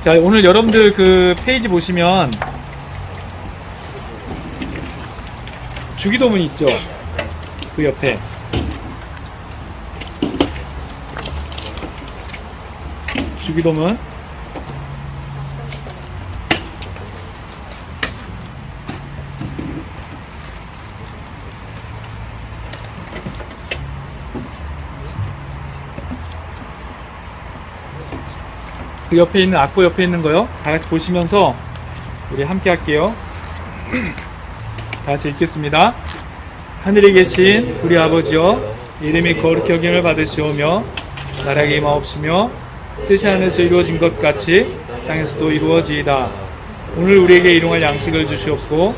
자, 오늘 여러분들 그 페이지 보시면 주기도문 있죠? 그 옆에. 주기도문. 그 옆에 있는 악보 옆에 있는 거요. 다 같이 보시면서 우리 함께 할게요. 다 같이 읽겠습니다. 하늘에 계신 우리 아버지여, 이름이 거룩히 여김을 받으시오며 나라가 임하옵시며 뜻이 하늘에서 이루어진 것 같이 땅에서도 이루어지이다. 오늘 우리에게 일용할 양식을 주시옵고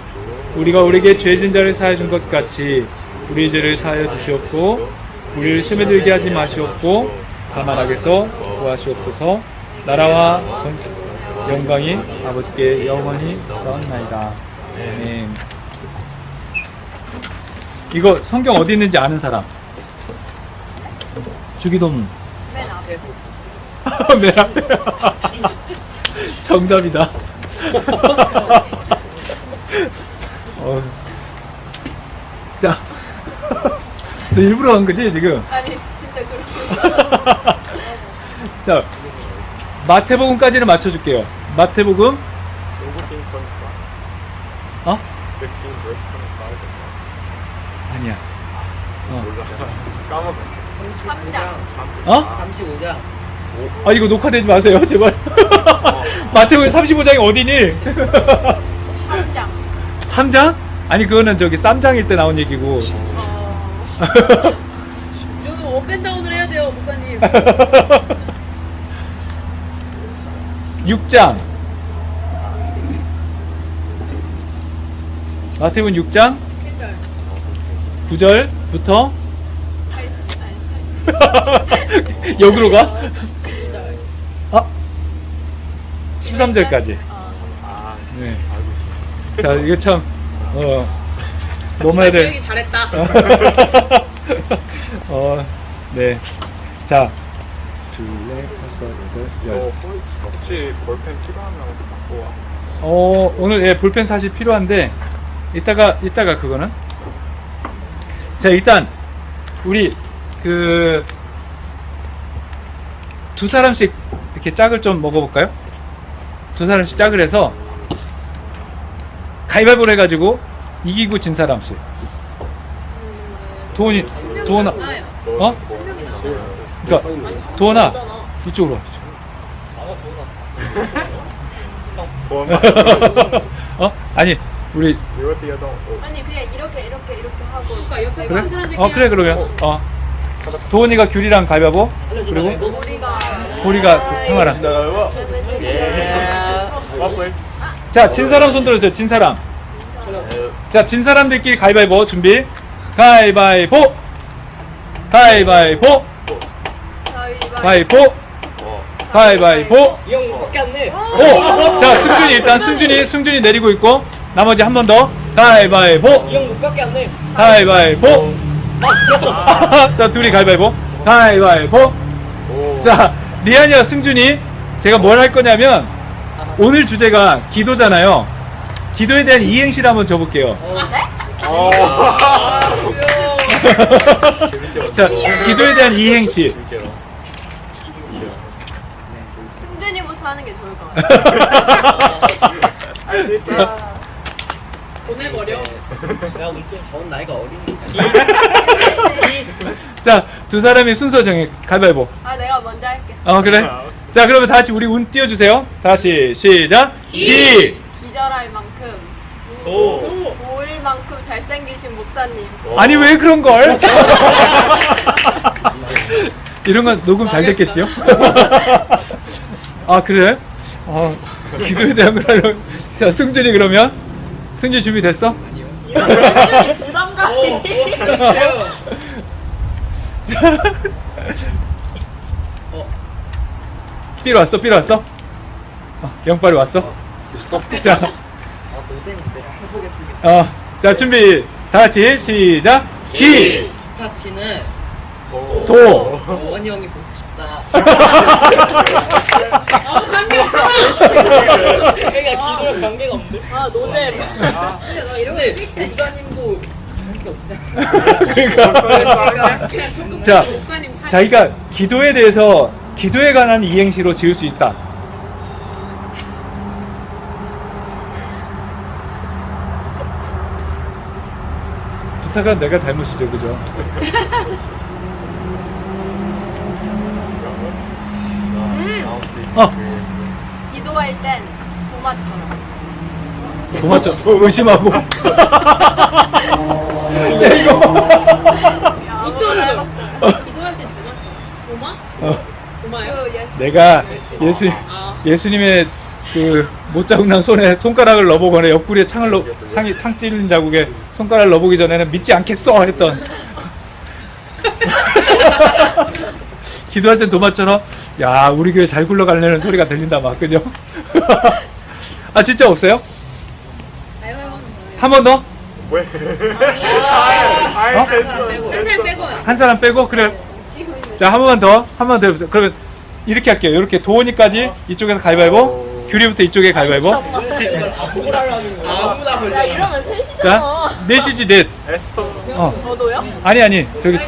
우리가 우리에게 죄진 자를 사하여 준 것 같이 우리 죄를 사하여 주시옵고 우리를 시험에 들게 하지 마시옵고 다만 악에서 구하시옵소서. 나라와 영광이 아버지께 영원히 있사옵나이다. 아멘. 이거 성경 어디 있는지 아는 사람? 주기도문. 맨 앞에. 맨 앞에. 정답이다. 자, 너 일부러 한 거지 지금? 아니 진짜 그렇게. 자, 마태복음까지는 맞춰줄게요. 마태복음. 어? 아니야. 까먹었어. 3장. 어? 35장. 아, 이거 녹화되지 마세요, 제발. 마태복음 35장이 어디니? 3장. 3장? 아니, 그거는 저기 쌈장일 때 나온 얘기고. 저도 업앤다운을 해야 돼요, 목사님. 6장. 마태복음 6장 7절. 9절부터 8절. 역으로 가? 12절. 아, 13절까지. 아, 네. 알고 있어. 자, 이거 참, 넘어야 될. 여기 잘했다. 네. 자, 둘레, 다섯, 여덟, 열. 혹시 볼펜 필요하면 갖고 와. 오늘 예, 볼펜 사실 필요한데 이따가 그거는. 자, 일단 우리 그 두 사람씩 이렇게 짝을 좀 먹어볼까요? 두 사람씩 짝을 해서 가위바위보를 해가지고 이기고 진 사람씩. 도원아, 어? 그러니까 도원아 이쪽으로 와. 도움만. 아니 우리 이거 띄어도. 아니 그냥 이렇게 하고. 그러니까 옆에 그래? 있는 사람들 그래 그러면 도원이가 귤이랑 가위바위보 그리고 보리가 형아랑. 자, 진 사람 손 들어주세요. 진 사람. 자, 진 사람들끼리 가위바위보 준비. 가위바위보. 가위바위보. 가위바위보. 가위바위보. 이 형 밖에 안 내. 오! 자, 승준이 내리고 있고 나머지 한 번 더. 가위바위보. 이 형 밖에 안 내. 가위바위보. 자, 둘이 가위바위보. 가위바위보. 자, 리안이와 승준이 제가 뭘 할 거냐면 오늘 주제가 기도잖아요. 기도에 대한 이행시를 한번 줘볼게요. 자, 기도에 대한 이행시. 승준이부터 하는 게 좋을 것 같아. 보내버려. 내가 볼땐 저는 나이가 어리니까. 자, 두 사람이 순서 정해. 가위바위보. 아 내가 먼저 할게. 그래? 자, 그러면 다 같이 우리 운 띄워주세요. 다 같이 시작. 기. 기절할 만큼. 도울 만큼 잘생기신 목사님. 아니 왜 그런 걸? 이런 건 녹음 잘 됐겠지요? 아, 그래? 기도에 대한 걸 하려고. 자, 승준이 그러면 승준이 준비됐어? 부담감이. 삐로 왔어? 영빨이 왔어? 자, 노잼인데 해보겠습니다. 자, 준비. 다 같이 시작. 기. 기타 치는 도. 원희 형이 보고 싶다. 감격. 기도랑 관계가 없네. 아 노잼. 근데 목사님도 관계 없잖아. 자, 자기가 기도에 대해서 기도에 관한 이행시로 지을 수 있다. 부탁은 내가 잘못이죠, 그죠? 기도할 땐 도마처럼. 도마쳐 의심하고. 야, 이거. 웃겼어. 기도할 때 도마? 도마요? 그 예수. 내가 예수님의 그 못자국난 손에 손가락을 넣어보거나 옆구리에 창 찔린 자국에 손가락을 넣어보기 전에는 믿지 않겠어 했던. 기도할 땐 도마처럼 야 우리 교회 잘 굴러가려는 소리가 들린다 막 그죠? 아 진짜 없어요? 아이고 한 번 더? 왜? 어? 됐어. 한 살 빼고요. 한 사람 빼고 그래. 자 한 번만 더 해보세요. 그러면 이렇게 할게요. 이렇게 도원이까지 이쪽에서 가위바위보, 규리부터 이쪽에 가위바위보. 아무나 야 걸려. 이러면 셋이잖아. 자 넷이지 넷. 에스터. 저도요? 아니 저기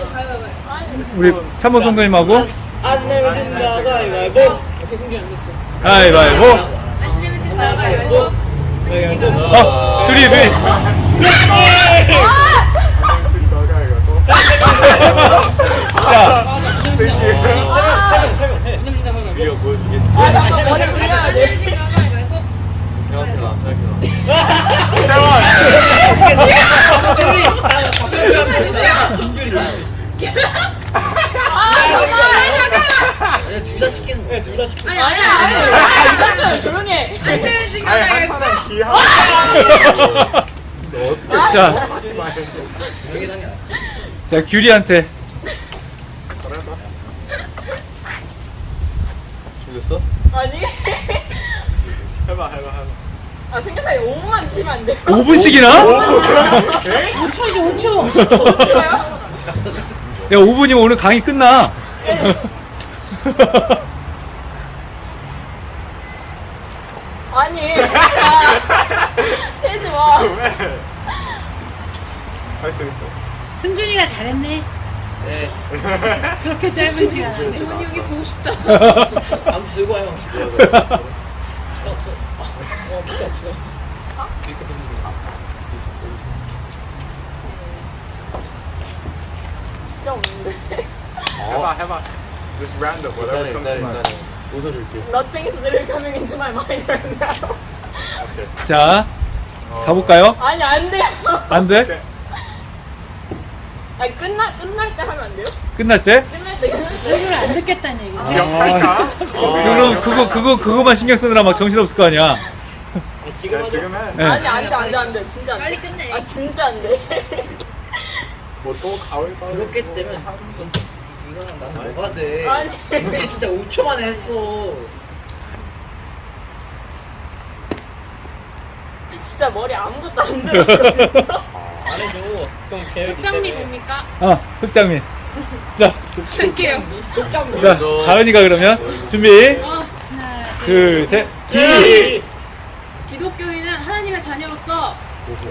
우리 참모 성도님하고 안 내면 진다. 가위바위보. 오케이 승준 안 됐어. 가위바위보. 안 되면 진다. 가위바위보. 둘이 자 이거 보여주겠지. 나 머리 굴려야 안 돼. 되면 진다. 가위바위보. 둘다 시키는 거야. 둘다 시키는 아니 아니야. 조용히 해. 안 되면 진다. 아니 가위바위보. 한사람 기 하나. 자, 여기 당이 낫지. 자 규리한테 죽였어? 아니. 해봐. 아 생각하니 5분만 치면 안 돼? 5분씩이나? 5초이죠 5초. 5초요? 야 5분이면 오늘 강의 끝나. 아니 세지 마. 왜? 할수 있어. 승준이가 잘했네. 네. 그렇게 짧은 시간. 조원이 형이 보고 싶다. 아무 들고 와요. 기타 없어. 기타 없어. 진짜 없는데. 해봐. Just random, whatever comes to mind. 웃어줄게. Nothing is really coming into my mind right now. 오케이. 자 가볼까요? 아니 안 돼요. 안 돼? 아니 끝날 때 하면 안 돼요? 끝날 때? 끝날 때 이걸 안 듣겠다는 얘기. 기억할까? 그럼 그거만 신경 쓰느라 막 정신 없을 거 아니야. 지금 야, 하자. 지금 해. 네. 아니 안돼 진짜 안 돼. 빨리 끝내. 아 진짜 안 돼. 뭐또 가을 그렇게 되면 이거랑 나는 뭐가 돼? 아니. 근데 진짜 5초 만에 했어. 진짜 머리 아무것도 안 들었거든. 안 해줘. 형 계획 흑장미 됩니까? 흑장미. 자, 할게요. 자 가은이가 그러면 준비. 하나, 둘, 셋. 기. 기독교인은 하나님의 자녀로서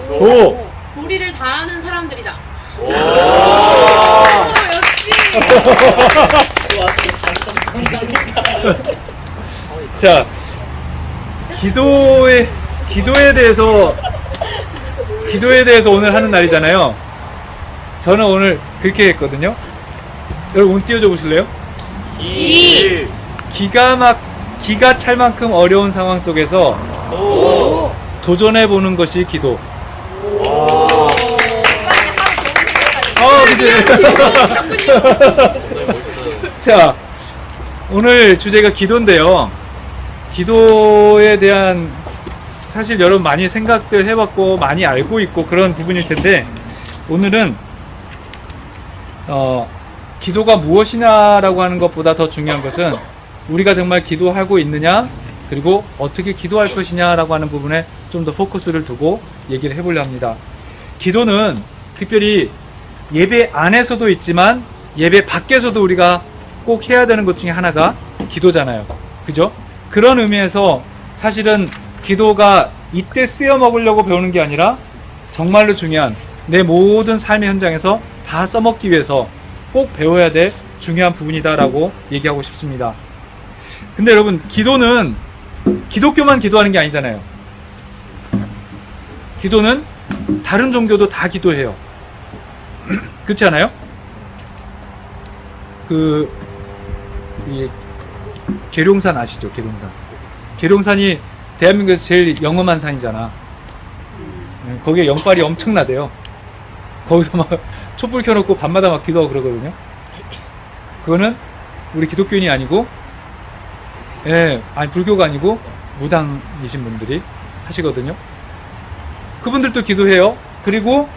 도. 도리를 다하는 사람들이다. 오, 역시. 자, 기도에 대해서 오늘 하는 날이잖아요. 저는 오늘 그렇게 했거든요. 여러분 운 띄워줘 보실래요? 기가 찰 만큼 어려운 상황 속에서 도전해 보는 것이 기도. 그치. 자, 오늘 주제가 기도인데요. 기도에 대한 사실 여러분 많이 생각들 해봤고 많이 알고 있고 그런 부분일 텐데 오늘은 기도가 무엇이냐라고 하는 것보다 더 중요한 것은 우리가 정말 기도하고 있느냐 그리고 어떻게 기도할 것이냐라고 하는 부분에 좀 더 포커스를 두고 얘기를 해보려 합니다. 기도는 특별히 예배 안에서도 있지만 예배 밖에서도 우리가 꼭 해야 되는 것 중에 하나가 기도잖아요. 그죠? 그런 의미에서 사실은 기도가 이때 쓰여 먹으려고 배우는 게 아니라 정말로 중요한 내 모든 삶의 현장에서 다 써먹기 위해서 꼭 배워야 될 중요한 부분이다라고 얘기하고 싶습니다. 근데 여러분, 기도는 기독교만 기도하는 게 아니잖아요. 기도는 다른 종교도 다 기도해요. 그렇지 않아요? 이 계룡산 아시죠? 계룡산. 계룡산이 대한민국에서 제일 영험한 산이잖아. 거기에 영빨이 엄청나대요. 거기서 막 촛불 켜놓고 밤마다 막 기도하고 그러거든요. 그거는 우리 기독교인이 아니고, 아니 불교가 아니고 무당이신 분들이 하시거든요. 그분들도 기도해요. 그리고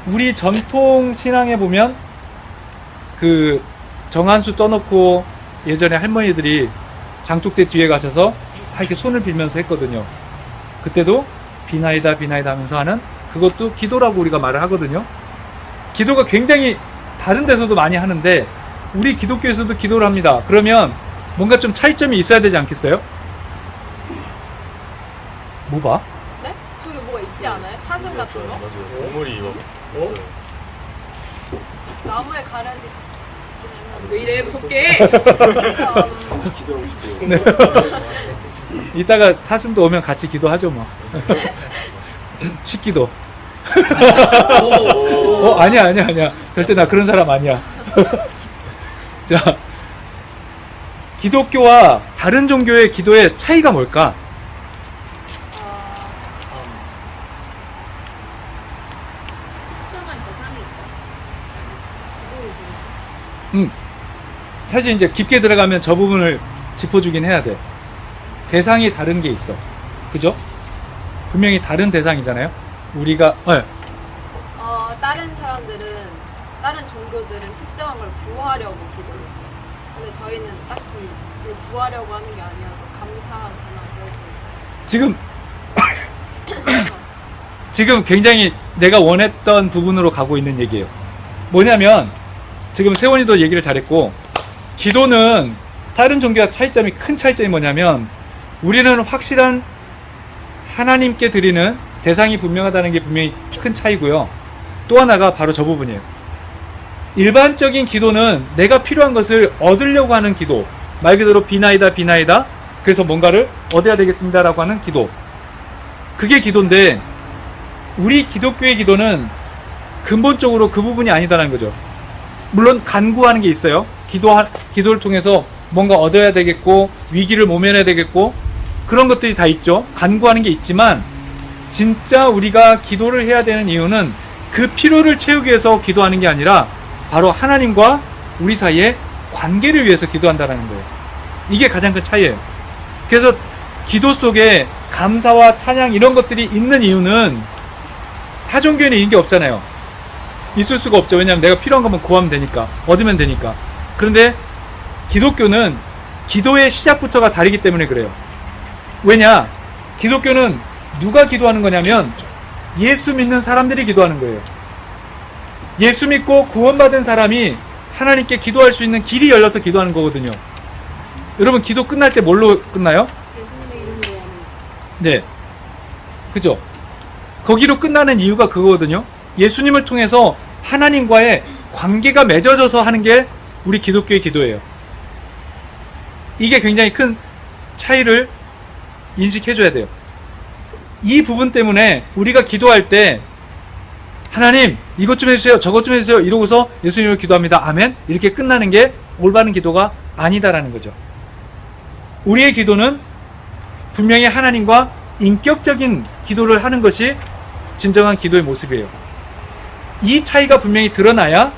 우리 전통 신앙에 보면 그 정한수 떠놓고 예전에 할머니들이 장독대 뒤에 가셔서 이렇게 손을 빌면서 했거든요. 그때도 비나이다 비나이다 하면서 하는 그것도 기도라고 우리가 말을 하거든요. 기도가 굉장히 다른 데서도 많이 하는데 우리 기독교에서도 기도를 합니다. 그러면 뭔가 좀 차이점이 있어야 되지 않겠어요? 뭐 봐? 네? 저기 뭐가 있지 않아요? 사슴 같은 거? 맞아요. 보물이 이거. 어? 나무에 가려진. 왜 이래 무섭게? 네. 이따가 사슴도 오면 같이 기도하죠 뭐. 식기도. 아니야. 절대 나 그런 사람 아니야. 자, 기독교와 다른 종교의 기도의 차이가 뭘까? 특정한 대상이 있다. 기도를 사실 이제 깊게 들어가면 저 부분을 짚어주긴 해야 돼. 대상이 다른 게 있어. 그죠? 분명히 다른 대상이잖아요. 우리가 다른 사람들은, 다른 종교들은 특정한 걸 구하려고 기도해요. 근데 저희는 딱히 그걸 구하려고 하는 게 아니라서 감사하거나 그럴 때 있어요. 지금 굉장히 내가 원했던 부분으로 가고 있는 얘기예요. 뭐냐면 지금 세원이도 얘기를 잘했고, 기도는 다른 종교와 차이점이, 큰 차이점이 뭐냐면 우리는 확실한 하나님께 드리는 대상이 분명하다는 게 분명히 큰 차이고요. 또 하나가 바로 저 부분이에요. 일반적인 기도는 내가 필요한 것을 얻으려고 하는 기도, 말 그대로 비나이다 그래서 뭔가를 얻어야 되겠습니다 라고 하는 기도, 그게 기도인데 우리 기독교의 기도는 근본적으로 그 부분이 아니다라는 거죠. 물론 간구하는 게 있어요. 기도를 통해서 뭔가 얻어야 되겠고 위기를 모면해야 되겠고 그런 것들이 다 있죠. 간구하는 게 있지만 진짜 우리가 기도를 해야 되는 이유는 그 필요를 채우기 위해서 기도하는 게 아니라 바로 하나님과 우리 사이의 관계를 위해서 기도한다는 거예요. 이게 가장 큰 차이예요. 그래서 기도 속에 감사와 찬양 이런 것들이 있는 이유는 타종교에는 이런 게 없잖아요. 있을 수가 없죠. 왜냐하면 내가 필요한 것만 구하면 되니까, 얻으면 되니까. 그런데 기독교는 기도의 시작부터가 다르기 때문에 그래요. 왜냐? 기독교는 누가 기도하는 거냐면 예수 믿는 사람들이 기도하는 거예요. 예수 믿고 구원받은 사람이 하나님께 기도할 수 있는 길이 열려서 기도하는 거거든요. 여러분, 기도 끝날 때 뭘로 끝나요? 예수님의 이름으로 하는. 네. 그죠? 거기로 끝나는 이유가 그거거든요. 예수님을 통해서 하나님과의 관계가 맺어져서 하는 게 우리 기독교의 기도예요. 이게 굉장히 큰 차이를 인식해줘야 돼요. 이 부분 때문에 우리가 기도할 때 하나님 이것 좀 해주세요, 저것 좀 해주세요 이러고서 예수님을 기도합니다. 아멘. 이렇게 끝나는 게 올바른 기도가 아니다라는 거죠. 우리의 기도는 분명히 하나님과 인격적인 기도를 하는 것이 진정한 기도의 모습이에요. 이 차이가 분명히 드러나야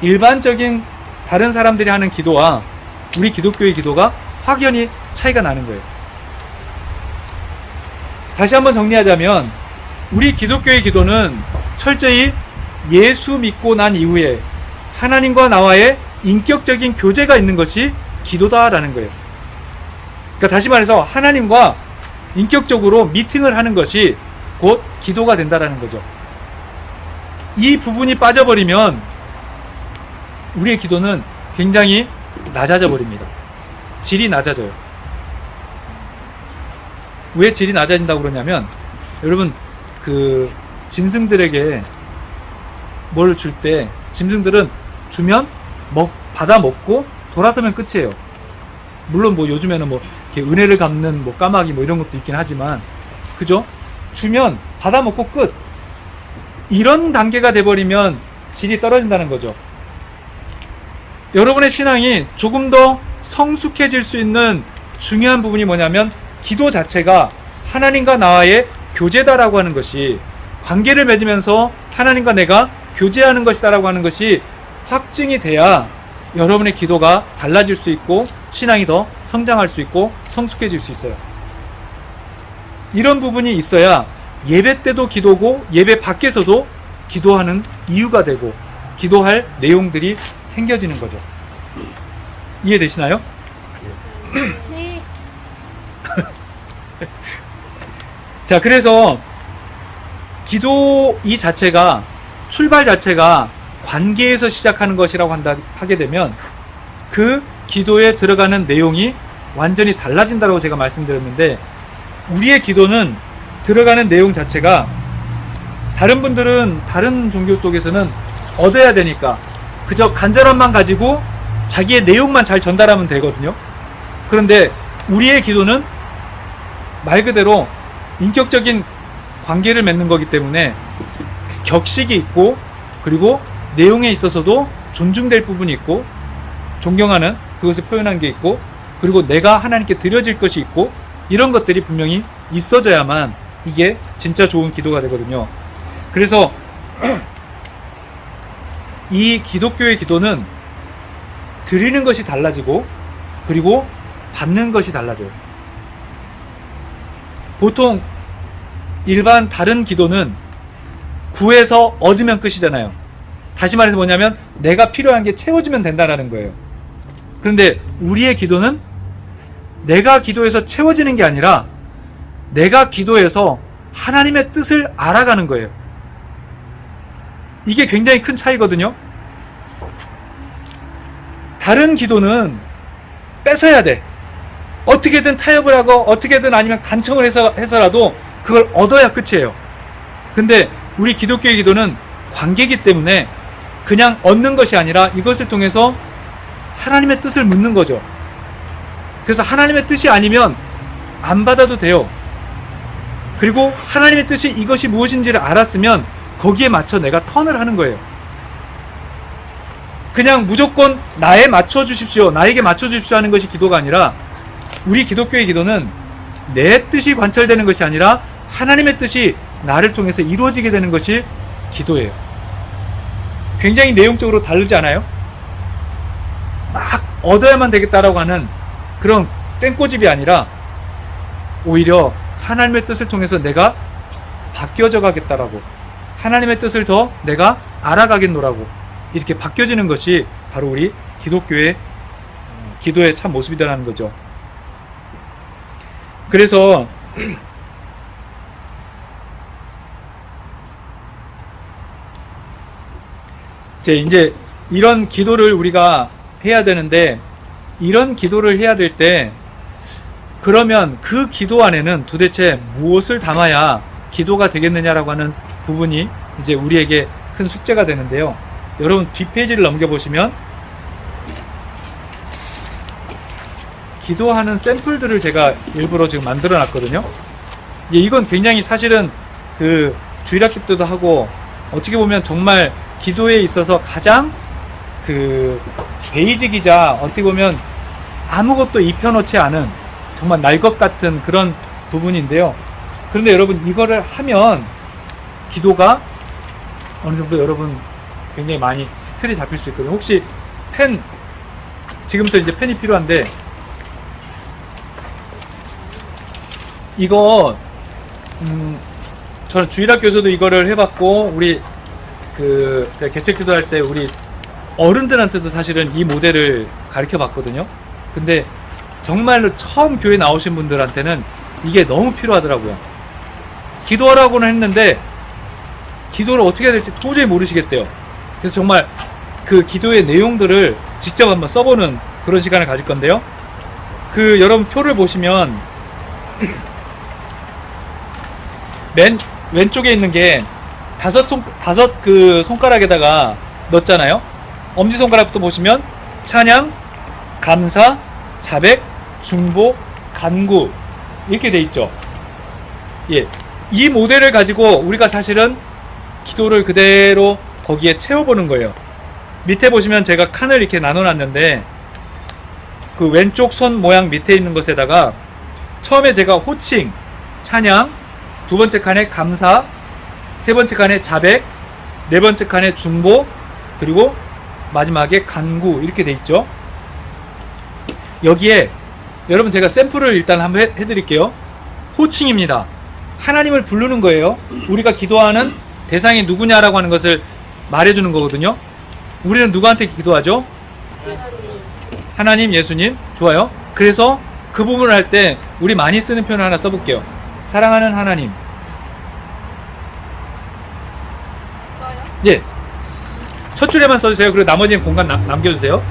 일반적인 다른 사람들이 하는 기도와 우리 기독교의 기도가 확연히 차이가 나는 거예요. 다시 한번 정리하자면 우리 기독교의 기도는 철저히 예수 믿고 난 이후에 하나님과 나와의 인격적인 교제가 있는 것이 기도다라는 거예요. 그러니까 다시 말해서 하나님과 인격적으로 미팅을 하는 것이 곧 기도가 된다라는 거죠. 이 부분이 빠져버리면 우리의 기도는 굉장히 낮아져 버립니다. 질이 낮아져요. 왜 질이 낮아진다고 그러냐면, 여러분, 그, 짐승들에게 뭘 줄 때, 짐승들은 주면, 받아 먹고, 돌아서면 끝이에요. 물론 뭐 요즘에는 뭐, 이렇게 은혜를 갚는 뭐 까마귀 뭐 이런 것도 있긴 하지만, 그죠? 주면, 받아 먹고 끝. 이런 단계가 돼버리면 질이 떨어진다는 거죠. 여러분의 신앙이 조금 더 성숙해질 수 있는 중요한 부분이 뭐냐면 기도 자체가 하나님과 나와의 교제다라고 하는 것이, 관계를 맺으면서 하나님과 내가 교제하는 것이다라고 하는 것이 확증이 돼야 여러분의 기도가 달라질 수 있고 신앙이 더 성장할 수 있고 성숙해질 수 있어요. 이런 부분이 있어야 예배 때도 기도고 예배 밖에서도 기도하는 이유가 되고 기도할 내용들이 생겨지는 거죠. 이해되시나요? 네. 자, 그래서 기도 이 자체가, 출발 자체가 관계에서 시작하는 것이라고 하게 되면 그 기도에 들어가는 내용이 완전히 달라진다고 제가 말씀드렸는데, 우리의 기도는 들어가는 내용 자체가, 다른 분들은 다른 종교 속에서는 얻어야 되니까 그저 간절함만 가지고 자기의 내용만 잘 전달하면 되거든요. 그런데 우리의 기도는 말 그대로 인격적인 관계를 맺는 거기 때문에 격식이 있고, 그리고 내용에 있어서도 존중될 부분이 있고, 존경하는 그것을 표현한 게 있고, 그리고 내가 하나님께 드려질 것이 있고, 이런 것들이 분명히 있어져야만 이게 진짜 좋은 기도가 되거든요. 그래서 이 기독교의 기도는 드리는 것이 달라지고, 그리고 받는 것이 달라져요. 보통 일반 다른 기도는 구해서 얻으면 끝이잖아요. 다시 말해서 뭐냐면 내가 필요한 게 채워지면 된다는 거예요. 그런데 우리의 기도는 내가 기도해서 채워지는 게 아니라 내가 기도해서 하나님의 뜻을 알아가는 거예요. 이게 굉장히 큰 차이거든요. 다른 기도는 뺏어야 돼. 어떻게든 타협을 하고 어떻게든 아니면 간청을 해서라도 그걸 얻어야 끝이에요. 근데 우리 기독교의 기도는 관계이기 때문에 그냥 얻는 것이 아니라 이것을 통해서 하나님의 뜻을 묻는 거죠. 그래서 하나님의 뜻이 아니면 안 받아도 돼요. 그리고 하나님의 뜻이 이것이 무엇인지를 알았으면 거기에 맞춰 내가 턴을 하는 거예요. 그냥 무조건 나에 맞춰주십시오, 나에게 맞춰주십시오 하는 것이 기도가 아니라, 우리 기독교의 기도는 내 뜻이 관철되는 것이 아니라 하나님의 뜻이 나를 통해서 이루어지게 되는 것이 기도예요. 굉장히 내용적으로 다르지 않아요? 막 얻어야만 되겠다라고 하는 그런 땡꼬집이 아니라 오히려 하나님의 뜻을 통해서 내가 바뀌어져 가겠다라고, 하나님의 뜻을 더 내가 알아가겠노라고 이렇게 바뀌어지는 것이 바로 우리 기독교의 기도의 참 모습이라는 거죠. 그래서 이제 이런 기도를 우리가 해야 되는데, 이런 기도를 해야 될 때 그러면 그 기도 안에는 도대체 무엇을 담아야 기도가 되겠느냐라고 하는 부분이 이제 우리에게 큰 숙제가 되는데요. 여러분 뒷페이지를 넘겨보시면 기도하는 샘플들을 제가 일부러 지금 만들어 놨거든요. 이건 굉장히 사실은 그 주일학교 때도 하고, 어떻게 보면 정말 기도에 있어서 가장 그 베이직이자 어떻게 보면 아무것도 입혀놓지 않은 정말 날 것 같은 그런 부분인데요. 그런데 여러분 이거를 하면 기도가 어느 정도 여러분 굉장히 많이 틀이 잡힐 수 있거든요. 혹시 펜, 지금부터 이제 펜이 필요한데, 이거 저는 주일학교에서도 이거를 해봤고, 우리 제가 개척기도 할 때 우리 어른들한테도 사실은 이 모델을 가르쳐 봤거든요. 근데 정말로 처음 교회 나오신 분들한테는 이게 너무 필요하더라고요. 기도하라고는 했는데 기도를 어떻게 해야 될지 도저히 모르시겠대요. 그래서 정말 그 기도의 내용들을 직접 한번 써보는 그런 시간을 가질 건데요. 여러분 표를 보시면 맨 왼쪽에 있는 게 다섯 그 손가락에다가 넣었잖아요. 엄지손가락부터 보시면 찬양, 감사, 자백, 중보, 간구 이렇게 돼 있죠. 예, 이 모델을 가지고 우리가 사실은 기도를 그대로 거기에 채워보는 거예요. 밑에 보시면 제가 칸을 이렇게 나눠놨는데 그 왼쪽 손 모양 밑에 있는 것에다가 처음에 제가 호칭, 찬양, 두 번째 칸에 감사, 세 번째 칸에 자백, 네 번째 칸에 중보, 그리고 마지막에 간구 이렇게 돼 있죠. 여기에 여러분 제가 샘플을 일단 한번 해드릴게요. 호칭입니다. 하나님을 부르는 거예요. 우리가 기도하는 대상이 누구냐라고 하는 것을 말해주는 거거든요. 우리는 누구한테 기도하죠? 예수님. 하나님, 예수님. 좋아요. 그래서 그 부분을 할 때 우리 많이 쓰는 표현을 하나 써볼게요. 사랑하는 하나님. 써요? 예. 첫 줄에만 써주세요. 그리고 나머지는 공간 남겨주세요.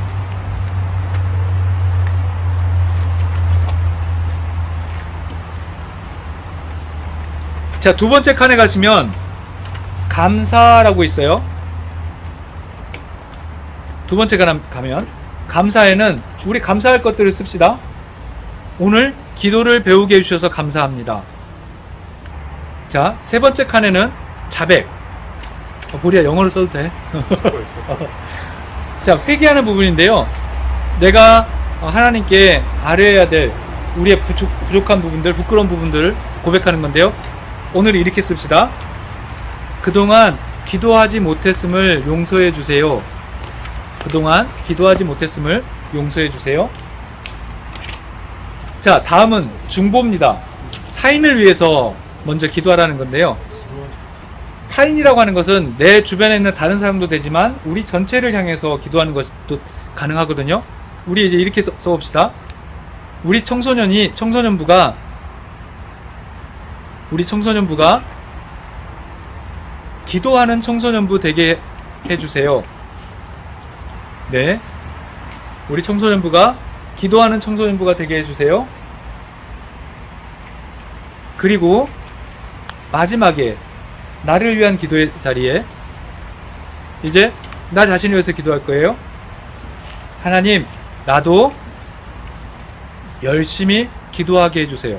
자, 두 번째 칸에 가시면 감사라고 있어요. 두 번째 칸 가면 감사에는 우리 감사할 것들을 씁시다. 오늘 기도를 배우게 해주셔서 감사합니다. 자, 세 번째 칸에는 자백. 보리야, 영어로 써도 돼. 자, 회개하는 부분인데요. 내가 하나님께 아뢰어야 될 우리의 부족한 부분들, 부끄러운 부분들을 고백하는 건데요. 오늘 이렇게 씁시다. 그동안 기도하지 못했음을 용서해 주세요. 그동안 기도하지 못했음을 용서해 주세요. 자, 다음은 중보입니다. 타인을 위해서 먼저 기도하라는 건데요. 타인이라고 하는 것은 내 주변에 있는 다른 사람도 되지만 우리 전체를 향해서 기도하는 것도 가능하거든요. 우리 이제 이렇게 써봅시다. 우리 청소년부가 기도하는 청소년부 되게 해주세요. 네. 우리 청소년부가 기도하는 청소년부가 되게 해주세요. 그리고 마지막에 나를 위한 기도의 자리에 이제 나 자신을 위해서 기도할 거예요. 하나님, 나도 열심히 기도하게 해주세요.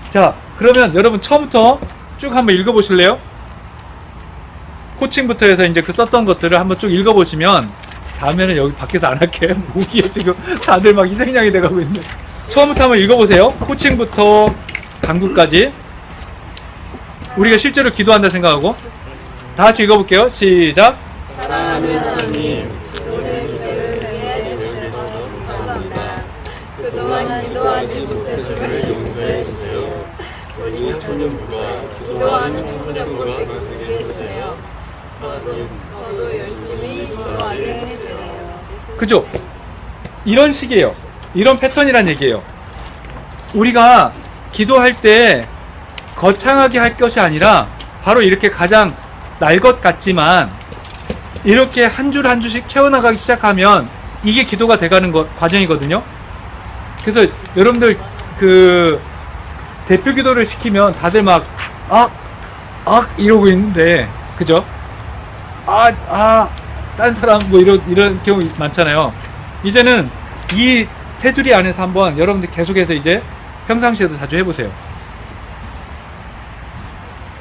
자, 그러면 여러분 처음부터 쭉 한번 읽어보실래요? 코칭부터 해서 이제 그 썼던 것들을 한번 쭉 읽어보시면 다음에는 여기 밖에서 안 할게요. 모기에 지금 다들 막 희생양이 돼가고 있네. 처음부터 한번 읽어보세요. 코칭부터 강구까지 우리가 실제로 기도한다 생각하고 다 같이 읽어볼게요. 시작. 사랑하는 하나님, 오늘 기도를 위해 주셔서 감사합니다. 그동안 기도하지 못했음을 용서해 주세요. 우리 청소년부가 기도하는 청소년부가 되게 해주세요. 저도 열심히 기도하게 해주세요. 그죠? 이런 식이에요. 이런 패턴이란 얘기예요. 우리가 기도할 때 거창하게 할 것이 아니라 바로 이렇게 가장 날 것 같지만 이렇게 한 줄 한 줄씩 채워나가기 시작하면 이게 기도가 돼가는 과정이거든요. 그래서 여러분들 그 대표 기도를 시키면 다들 막 이러고 있는데, 그죠? 딴 사람 뭐 이런 경우 많잖아요. 이제는 이 테두리 안에서 한번 여러분들 계속해서 이제 평상시에도 자주 해보세요.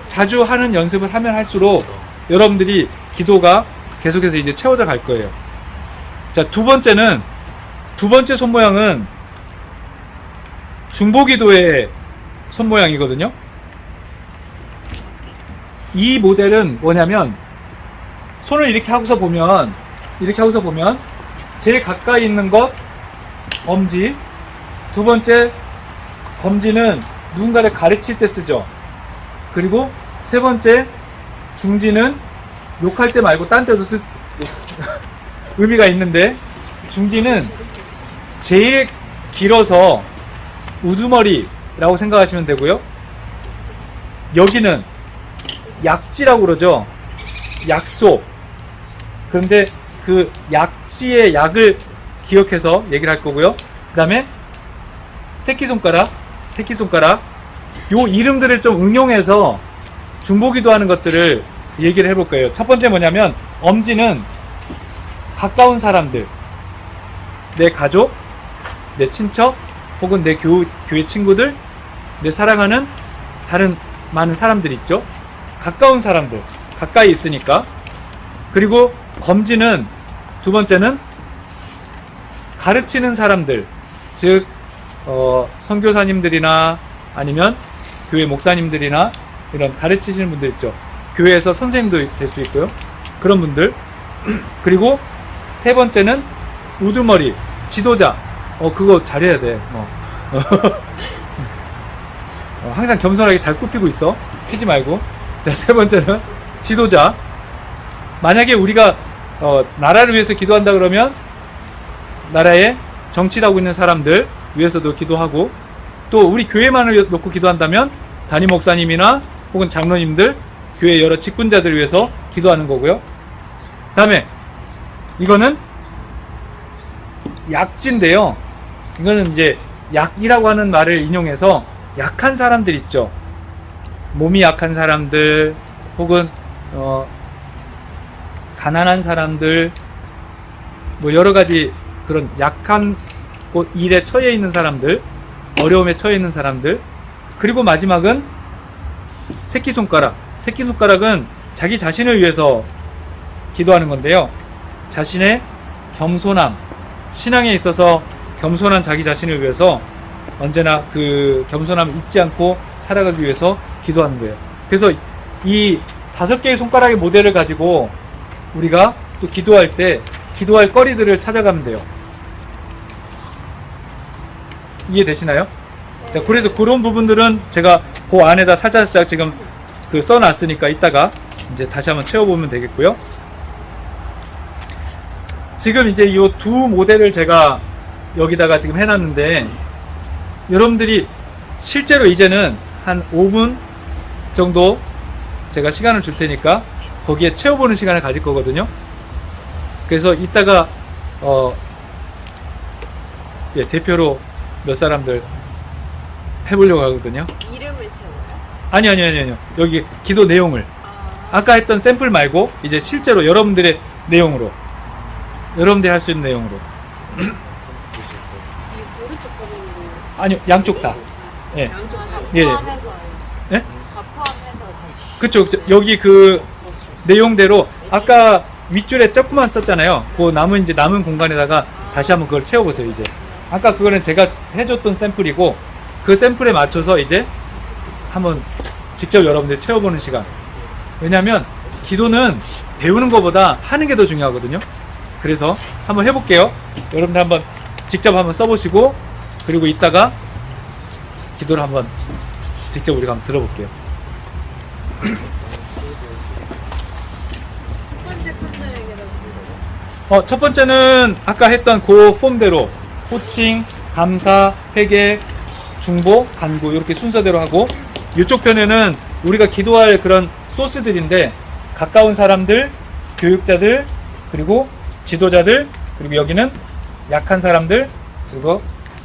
자주 하는 연습을 하면 할수록 여러분들이 기도가 계속해서 이제 채워져 갈 거예요. 자, 두 번째 손 모양은 중보기도의 손 모양이거든요. 이 모델은 뭐냐면 손을 이렇게 하고서 보면 제일 가까이 있는 것 엄지, 두 번째 검지는 누군가를 가르칠 때 쓰죠. 그리고 세 번째 중지는 욕할 때 말고 딴 때도 의미가 있는데, 중지는 제일 길어서 우두머리라고 생각하시면 되고요. 여기는 약지라고 그러죠. 약소. 그런데 그 약지의 약을 기억해서 얘기를 할 거고요. 그 다음에 새끼손가락, 요 이름들을 좀 응용해서 중보기도하는 것들을 얘기를 해볼 거예요. 첫 번째 뭐냐면 엄지는 가까운 사람들, 내 가족, 내 친척, 혹은 내 교회 친구들, 내 사랑하는 다른 많은 사람들이 있죠. 가까운 사람들, 가까이 있으니까. 그리고 검지는 두 번째는 가르치는 사람들, 즉 선교사님들이나 아니면 교회 목사님들이나 이런 가르치시는 분들 있죠. 교회에서 선생님도 될 수 있고요. 그런 분들. 그리고 세 번째는 우두머리, 지도자. 그거 잘해야 돼. 항상 겸손하게 잘 굽히고 있어. 피지 말고. 자, 세 번째는 지도자. 만약에 우리가 나라를 위해서 기도한다 그러면 나라에 정치를 하고 있는 사람들 위해서도 기도하고, 또 우리 교회만을 놓고 기도한다면 담임 목사님이나 혹은 장로님들, 교회 여러 직분자들을 위해서 기도하는 거고요. 그 다음에 이거는 약지인데요. 이거는 이제 약이라고 하는 말을 인용해서 약한 사람들 있죠. 몸이 약한 사람들, 혹은 가난한 사람들, 뭐 여러 가지 그런 약한 일에 처해 있는 사람들, 어려움에 처해 있는 사람들. 그리고 마지막은 새끼손가락. 새끼손가락은 자기 자신을 위해서 기도하는 건데요. 자신의 겸손함, 신앙에 있어서 겸손한 자기 자신을 위해서 언제나 그 겸손함을 잊지 않고 살아가기 위해서 기도하는 거예요. 그래서 이 5개의 손가락의 모델을 가지고 우리가 또 기도할 때 기도할 거리들을 찾아가면 돼요. 이해되시나요? 자, 그래서 그런 부분들은 제가 그 안에다 살짝 지금 써놨으니까 이따가 이제 다시 한번 채워보면 되겠고요. 지금 이제 이 두 모델을 제가 여기다가 지금 해놨는데, 여러분들이 실제로 이제는 한 5분 정도 제가 시간을 줄 테니까 거기에 채워보는 시간을 가질 거거든요. 그래서 이따가 대표로 몇 사람들 해보려고 하거든요. 이름을 채워요? 아니요. 여기 기도 내용을. 아까 했던 샘플 말고 이제 실제로 여러분들의 내용으로, 여러분들이 할 수 있는 내용으로. 이 오른쪽 버전으로. 아니요, 양쪽 다. 예. 양쪽 다. 예. 포함해서요. 예? 다 포함해서. 그쵸. 여기 그 내용대로 아까 윗줄에 조금만 썼잖아요. 그 남은 공간에다가 다시 한번 그걸 채워보세요, 이제. 아까 그거는 제가 해줬던 샘플이고, 그 샘플에 맞춰서 이제 한번 직접 여러분들 채워보는 시간. 왜냐면 기도는 배우는 것보다 하는 게 더 중요하거든요. 그래서 한번 해볼게요. 여러분들 한번 직접 한번 써보시고, 그리고 이따가 기도를 한번 직접 우리가 한번 들어볼게요. 첫 번째 컨셉에게도 첫 번째는 아까 했던 그 폼대로 호칭, 감사, 회개, 중보, 간구 이렇게 순서대로 하고, 이쪽 편에는 우리가 기도할 그런 소스들인데, 가까운 사람들, 교육자들, 그리고 지도자들, 그리고 여기는 약한 사람들, 그리고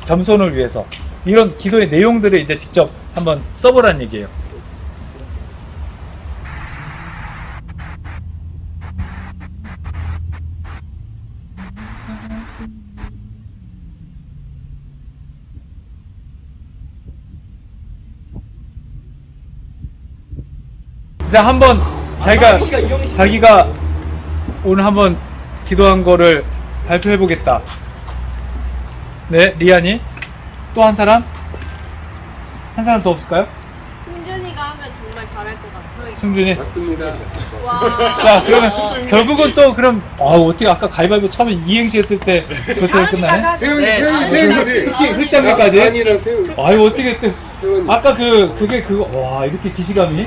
겸손을 위해서, 이런 기도의 내용들을 이제 직접 한번 써보라는 얘기예요. 자, 한번 자기가 오늘 한번 기도한 거를 발표해 보겠다. 네, 리안이. 또 한 사람? 한 사람 더 없을까요? 승준이가 하면 정말 잘할 것 같아요. 승준이. 맞습니다. 와. 자, 그러면 결국은 또 그럼 어떻게 아까 가위바위보 처음에 이행시 했을 때 그것처럼 끝나네? 세훈이. 흑장미까지. 아니랑 세훈. 아유, 어떻게 또 세훈이. 아까 그게 와, 이렇게 기시감이.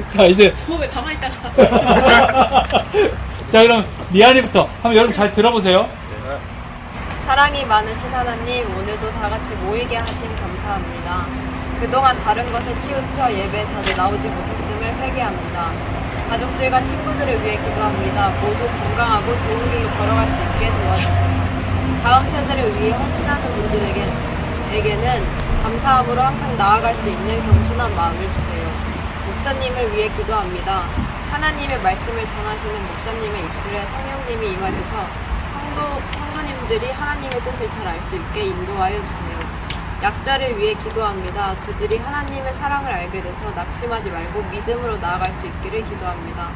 자, 이제 처음에 가만히 있다가 자, 그럼 리안이부터 한번 여러분 잘 들어보세요. 사랑이 많으신 하나님, 오늘도 다 같이 모이게 하심 감사합니다. 그동안 다른 것에 치우쳐 예배 자주 나오지 못했음을 회개합니다. 가족들과 친구들을 위해 기도합니다. 모두 건강하고 좋은 길로 걸어갈 수 있게 도와주세요. 다음 세대를 위해 헌신하는 분들에게는 감사함으로 항상 나아갈 수 있는 겸손한 마음을 주세요. 목사님을 위해 기도합니다. 하나님의 말씀을 전하시는 목사님의 입술에 성령님이 임하셔서 성도님들이 하나님의 뜻을 잘 알 수 있게 인도하여 주세요. 약자를 위해 기도합니다. 그들이 하나님의 사랑을 알게 돼서 낙심하지 말고 믿음으로 나아갈 수 있기를 기도합니다.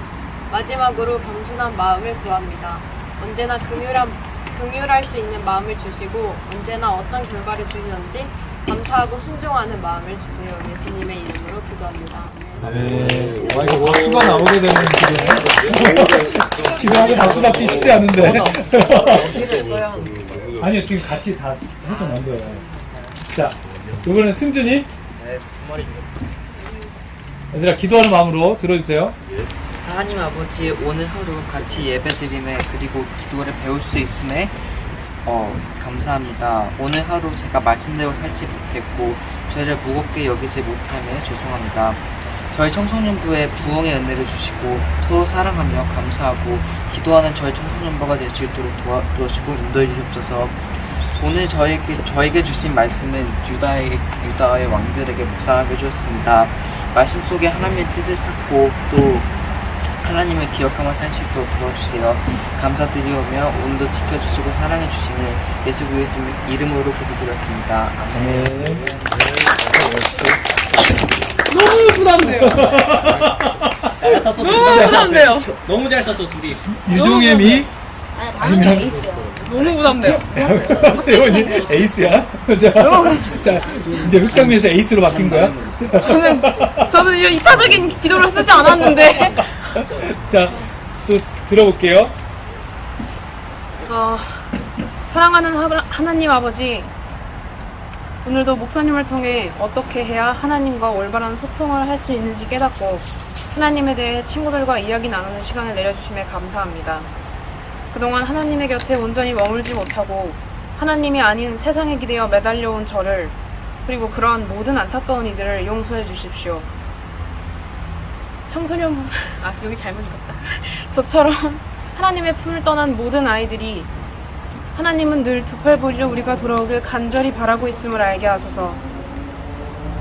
마지막으로 겸손한 마음을 구합니다. 언제나 긍휼할 수 있는 마음을 주시고 언제나 어떤 결과를 주시는지 감사하고 순종하는 마음을 주세요. 예수님의 이름으로 기도합니다. 네. 와, 이거 수가 나오게 되는 기도네. 기도하고 박수 받기 쉽지 않은데. 아니요, 지금 같이 다 해서 만들어요. 자, 이번엔 승준이. 네, 두 마리입니다. 얘들아, 기도하는 마음으로 들어주세요. 하나님 아버지, 오늘 하루 같이 예배드림에 그리고 기도를 배울 수 있음에 감사합니다. 오늘 하루 제가 말씀대로 살지 못했고 죄를 무겁게 여기지 못함에 죄송합니다. 저희 청소년부에 부흥의 은혜를 주시고 서로 사랑하며 감사하고 기도하는 저희 청소년부가 될 수 있도록 도와주시고 인도해 주시옵소서. 오늘 저에게 주신 말씀은 유다의 왕들에게 묵상하게 주셨습니다. 말씀 속에 하나님의 뜻을 찾고 또 하나님을 기억하며 살 수 있도록 도와주세요. 감사드리오며 오늘도 지켜주시고 사랑해주시는 예수 그리스도 이름으로 기도드렸습니다. 아멘. 너무 부담돼요. 너무 부담돼요. 너무 잘 썼어, 둘이. 유종의 미? 아니면 에이스야. 너무 부담돼요. 세원이 에이스야? 자, 이제 흑장미에서 에이스로 바뀐 거야? 저는 이런 이타적인 기도를 쓰지 않았는데. 자, 또 들어볼게요. 사랑하는 하나님 아버지, 오늘도 목사님을 통해 어떻게 해야 하나님과 올바른 소통을 할 수 있는지 깨닫고 하나님에 대해 친구들과 이야기 나누는 시간을 내려주심에 감사합니다. 그동안 하나님의 곁에 온전히 머물지 못하고 하나님이 아닌 세상에 기대어 매달려온 저를 그리고 그러한 모든 안타까운 이들을 용서해 주십시오. 여기 잘못 읽었다. 저처럼 하나님의 품을 떠난 모든 아이들이 하나님은 늘 두 팔 보리로 우리가 돌아오길 간절히 바라고 있음을 알게 하소서.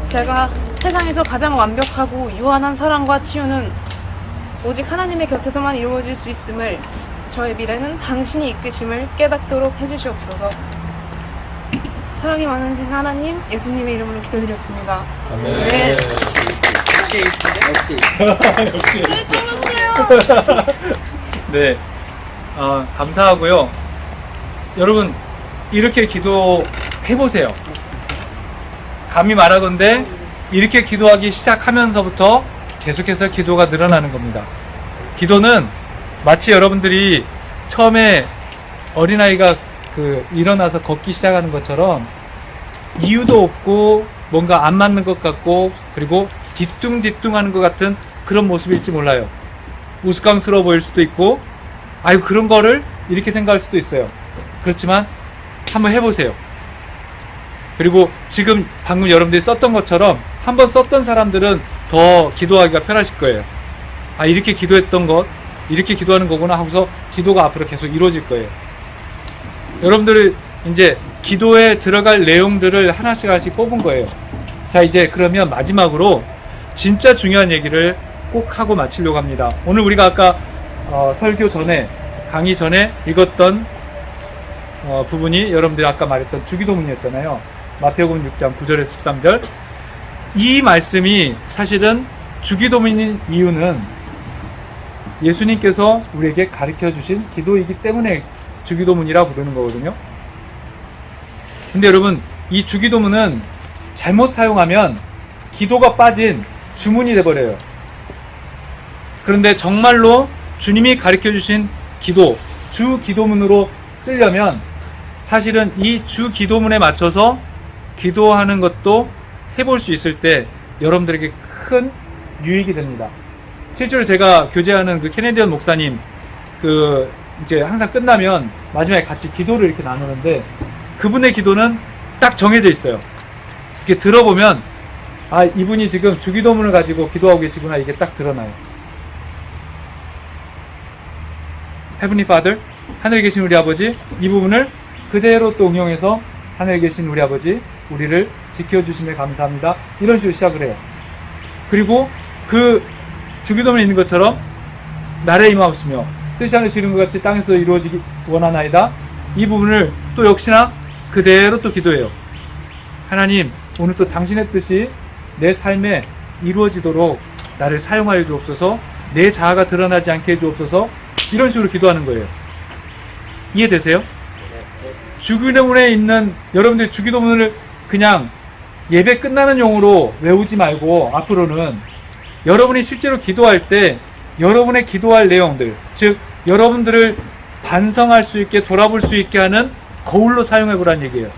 제가 세상에서 가장 완벽하고 유한한 사랑과 치유는 오직 하나님의 곁에서만 이루어질 수 있음을, 저의 미래는 당신이 이끄심을 깨닫도록 해주시옵소서. 사랑이 많으신 하나님, 예수님의 이름으로 기도드렸습니다. 네. 역시 네, 감사하고요. 여러분, 이렇게 기도해보세요. 감히 말하건대 이렇게 기도하기 시작하면서부터 계속해서 기도가 늘어나는 겁니다. 기도는 마치 여러분들이 처음에 어린아이가 일어나서 걷기 시작하는 것처럼 이유도 없고 뭔가 안 맞는 것 같고 그리고 뒤뚱뒤뚱하는 것 같은 그런 모습일지 몰라요. 우스꽝스러워 보일 수도 있고 아유 그런 거를 이렇게 생각할 수도 있어요. 그렇지만 한번 해보세요. 그리고 지금 방금 여러분들이 썼던 것처럼 한번 썼던 사람들은 더 기도하기가 편하실 거예요. 아 이렇게 기도했던 것 이렇게 기도하는 거구나 하고서 기도가 앞으로 계속 이루어질 거예요. 여러분들이 이제 기도에 들어갈 내용들을 하나씩 뽑은 거예요. 자 이제 그러면 마지막으로 진짜 중요한 얘기를 꼭 하고 마치려고 합니다. 오늘 우리가 아까 설교 전에 강의 전에 읽었던 부분이 여러분들이 아까 말했던 주기도문이었잖아요. 마태복음 6장 9절에서 13절. 이 말씀이 사실은 주기도문인 이유는 예수님께서 우리에게 가르쳐 주신 기도이기 때문에 주기도문이라 부르는 거거든요. 근데 여러분 이 주기도문은 잘못 사용하면 기도가 빠진 주문이 돼버려요. 그런데 정말로 주님이 가르쳐 주신 기도, 주기도문으로 쓰려면 사실은 이 주기도문에 맞춰서 기도하는 것도 해볼 수 있을 때 여러분들에게 큰 유익이 됩니다. 실제로 제가 교제하는 그 캐네디언 목사님 이제 항상 끝나면 마지막에 같이 기도를 이렇게 나누는데 그분의 기도는 딱 정해져 있어요. 이렇게 들어보면 아 이분이 지금 주기도문을 가지고 기도하고 계시구나 이게 딱 드러나요. Heavenly Father, 하늘에 계신 우리 아버지, 이 부분을 그대로 또 응용해서 하늘에 계신 우리 아버지 우리를 지켜주심에 감사합니다. 이런 식으로 시작을 해요. 그리고 그 주기도문에 있는 것처럼 나라에 임하옵시며 뜻이 하늘에서 이룬 것 같이 땅에서 이루어지기 원하나이다. 이 부분을 또 역시나 그대로 또 기도해요. 하나님, 오늘 또 당신의 뜻이 내 삶에 이루어지도록 나를 사용하여 주옵소서. 내 자아가 드러나지 않게 해 주옵소서. 이런 식으로 기도하는 거예요. 이해되세요? 주기도문에 있는 여러분들 주기도문을 그냥 예배 끝나는 용으로 외우지 말고 앞으로는 여러분이 실제로 기도할 때 여러분의 기도할 내용들, 즉 여러분들을 반성할 수 있게 돌아볼 수 있게 하는 거울로 사용해 보란 얘기예요.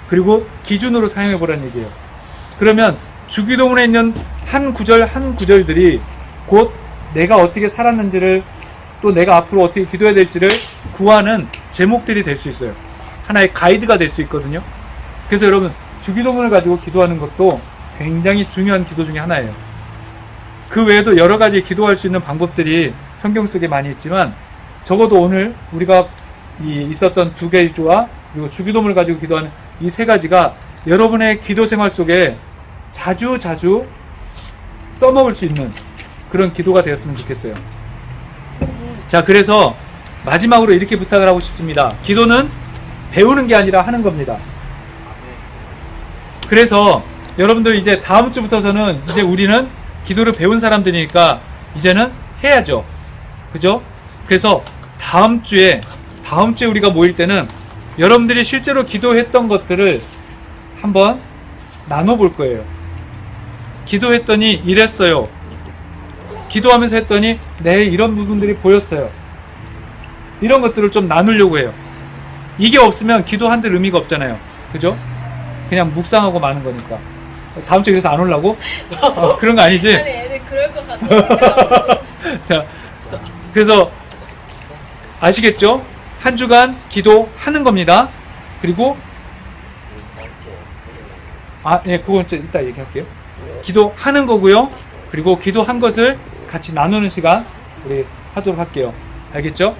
그리고 기준으로 사용해 보란 얘기예요. 그러면 주기도문에 있는 한 구절 한 구절들이 곧 내가 어떻게 살았는지를 또 내가 앞으로 어떻게 기도해야 될지를 구하는 제목들이 될 수 있어요. 하나의 가이드가 될 수 있거든요. 그래서 여러분 주기도문을 가지고 기도하는 것도 굉장히 중요한 기도 중에 하나예요. 그 외에도 여러 가지 기도할 수 있는 방법들이 성경 속에 많이 있지만 적어도 오늘 우리가 있었던 두 개의 주와 그리고 주기도문을 가지고 기도하는 이 세 가지가 여러분의 기도 생활 속에 자주 써먹을 수 있는 그런 기도가 되었으면 좋겠어요. 자, 그래서 마지막으로 이렇게 부탁을 하고 싶습니다. 기도는 배우는 게 아니라 하는 겁니다. 그래서 여러분들 이제 다음 주부터서는 이제 우리는 기도를 배운 사람들이니까 이제는 해야죠. 그죠? 그래서 다음 주에 우리가 모일 때는 여러분들이 실제로 기도했던 것들을 한번 나눠볼 거예요. 기도했더니 이랬어요. 기도하면서 했더니 네, 이런 부분들이 보였어요. 이런 것들을 좀 나누려고 해요. 이게 없으면 기도한들 의미가 없잖아요. 그죠? 그냥 묵상하고 마는 거니까. 다음 주에 그래서 안 오려고? 그런 거 아니지? 아니, 애들 그럴 것 같아. 자, 그래서 아시겠죠? 한 주간 기도하는 겁니다. 그리고 예, 그건 이따 얘기할게요. 기도하는 거고요. 그리고 기도한 것을 같이 나누는 시간 우리 하도록 할게요. 알겠죠?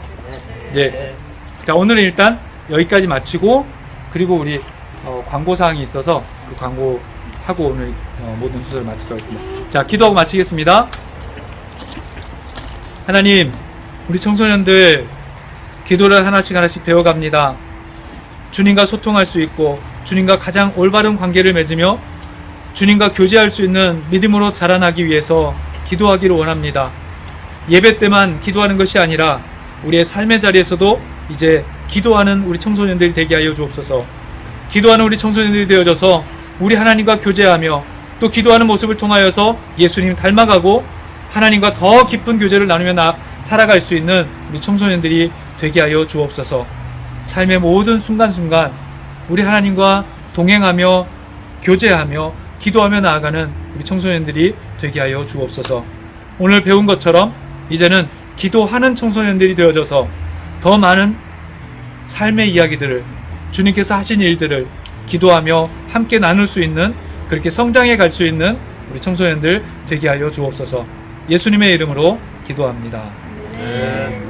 예. 자, 오늘은 일단 여기까지 마치고 그리고 우리 광고 사항이 있어서 그 광고 하고 오늘 모든 순서를 마치도록 하겠습니다. 자, 기도하고 마치겠습니다. 하나님, 우리 청소년들 기도를 하나씩 배워갑니다. 주님과 소통할 수 있고 주님과 가장 올바른 관계를 맺으며 주님과 교제할 수 있는 믿음으로 자라나기 위해서 기도하기를 원합니다. 예배 때만 기도하는 것이 아니라 우리의 삶의 자리에서도 이제 기도하는 우리 청소년들이 되게 하여 주옵소서. 기도하는 우리 청소년들이 되어져서 우리 하나님과 교제하며 또 기도하는 모습을 통하여서 예수님 닮아가고 하나님과 더 깊은 교제를 나누며 살아갈 수 있는 우리 청소년들이 되게 하여 주옵소서. 삶의 모든 순간순간 우리 하나님과 동행하며 교제하며 기도하며 나아가는 우리 청소년들이 되게 하여 주옵소서. 오늘 배운 것처럼 이제는 기도하는 청소년들이 되어져서 더 많은 삶의 이야기들을 주님께서 하신 일들을 기도하며 함께 나눌 수 있는 그렇게 성장해 갈 수 있는 우리 청소년들 되게 하여 주옵소서. 예수님의 이름으로 기도합니다. 네.